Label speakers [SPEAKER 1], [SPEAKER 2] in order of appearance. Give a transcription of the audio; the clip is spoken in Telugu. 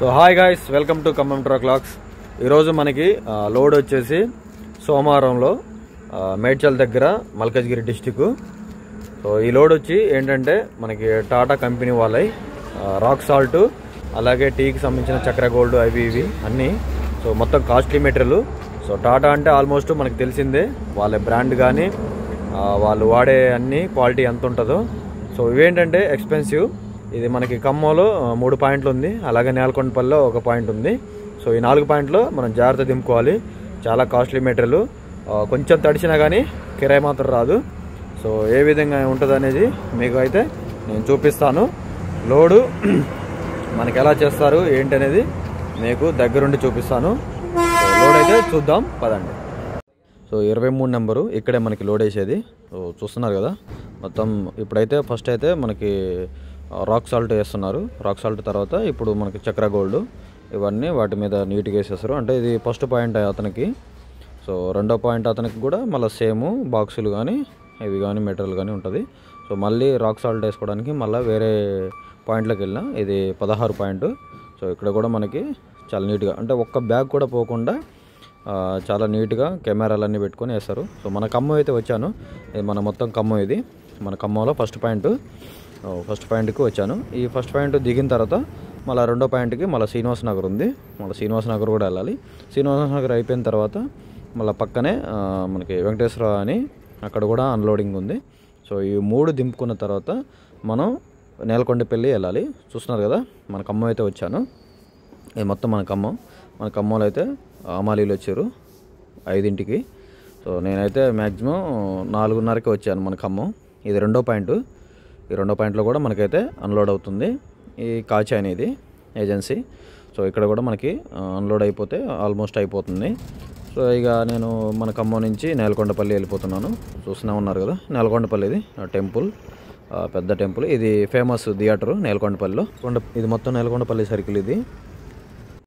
[SPEAKER 1] So hi guys, welcome to Khammam truck lakhs. ఈరోజు మనకి లోడ్ వచ్చేసి సోమవారంలో మేడ్చల్ దగ్గర మల్కజ్గిరి డిస్టిక్. సో ఈ లోడ్ వచ్చి ఏంటంటే మనకి టాటా కంపెనీ వాళ్ళై రాక్ సాల్ట్, అలాగే టీకి సంబంధించిన చక్ర గోల్డ్ అవి ఇవి అన్నీ. సో మొత్తం కాస్ట్లీ మెటీరియల్. సో టాటా అంటే ఆల్మోస్ట్ మనకు తెలిసిందే, వాళ్ళ బ్రాండ్ కానీ వాళ్ళు వాడే అన్ని క్వాలిటీ ఎంత ఉంటుందో. సో ఇవేంటంటే ఎక్స్పెన్సివ్. ఇది మనకి ఖమ్మంలో 3 పాయింట్లు ఉంది, అలాగే నేలకొండపల్లిలో 1 పాయింట్ ఉంది. సో ఈ 4 పాయింట్లో మనం జాగ్రత్త దింపుకోవాలి. చాలా కాస్ట్లీ మెటీరియల్. కొంచెం తడిచినా కానీ కిరాయి మాత్రం రాదు. సో ఏ విధంగా ఉంటుంది అనేది మీకు అయితే నేను చూపిస్తాను. లోడు మనకి ఎలా చేస్తారు ఏంటి అనేది మీకు దగ్గరుండి చూపిస్తాను. లోడ్ అయితే చూద్దాం పదండి. సో 23 నెంబరు ఇక్కడే మనకి లోడ్ వేసేది. సో చూస్తున్నారు కదా మొత్తం. ఇప్పుడైతే ఫస్ట్ అయితే మనకి రాక్ సాల్ట్ వేస్తున్నారు. రాక్ సాల్ట్ తర్వాత ఇప్పుడు మనకి చక్ర గోల్డ్ ఇవన్నీ వాటి మీద నీట్గా వేసేస్తారు. అంటే ఇది ఫస్ట్ పాయింట్ అతనికి. సో రెండో పాయింట్ అతనికి కూడా మళ్ళీ సేమ్ బాక్సులు కానీ ఇవి కానీ మెటీరియల్ కానీ ఉంటుంది. సో మళ్ళీ రాక్ సాల్ట్ వేసుకోవడానికి మళ్ళీ వేరే పాయింట్లోకి వెళ్ళిన ఇది 16 పాయింట్. సో ఇక్కడ కూడా మనకి చాలా నీట్గా, అంటే ఒక్క బ్యాగ్ కూడా పోకుండా చాలా నీట్గా కెమెరాలన్నీ పెట్టుకొని వేస్తారు. సో మన ఖమ్మం అయితే వచ్చాను. ఇది మన మొత్తం ఖమ్మం. ఇది మన ఖమ్మంలో ఫస్ట్ పాయింట్కి వచ్చాను. ఈ ఫస్ట్ పాయింట్ దిగిన తర్వాత మళ్ళీ రెండో పాయింట్కి మళ్ళీ శ్రీనివాస నగర్ ఉంది. మళ్ళీ శ్రీనివాస నగర్ కూడా వెళ్ళాలి. శ్రీనివాస నగర్ అయిపోయిన తర్వాత మళ్ళీ పక్కనే మనకి వెంకటేశ్వర అని అక్కడ కూడా అన్లోడింగ్ ఉంది. సో ఈ 3 దింపుకున్న తర్వాత మనం నేలకొండపల్లి వెళ్ళాలి. చూస్తున్నారు కదా మన ఖమ్మం అయితే వచ్చాను. ఇది మొత్తం మన ఖమ్మం. మన ఖమ్మంలో అయితే అమాలీలు వచ్చారు 5ంటికి. సో నేనైతే మ్యాక్సిమం 4:30కి వచ్చాను మన ఖమ్మం. ఇది రెండో పాయింట్. ఈ రెండో పాయింట్లో కూడా మనకైతే అన్లోడ్ అవుతుంది. ఈ కాచి అనేది ఏజెన్సీ. సో ఇక్కడ కూడా మనకి అన్లోడ్ అయిపోతే ఆల్మోస్ట్ అయిపోతుంది. సో ఇక నేను మన ఖమ్మం నుంచి నేలకొండపల్లి వెళ్ళిపోతున్నాను. చూస్తూనే ఉన్నారు కదా నేలకొండపల్లిది టెంపుల్, పెద్ద టెంపుల్. ఇది ఫేమస్ థియేటర్ నేలకొండపల్లిలో. ఇది మొత్తం నేలకొండపల్లి సర్కిల్. ఇది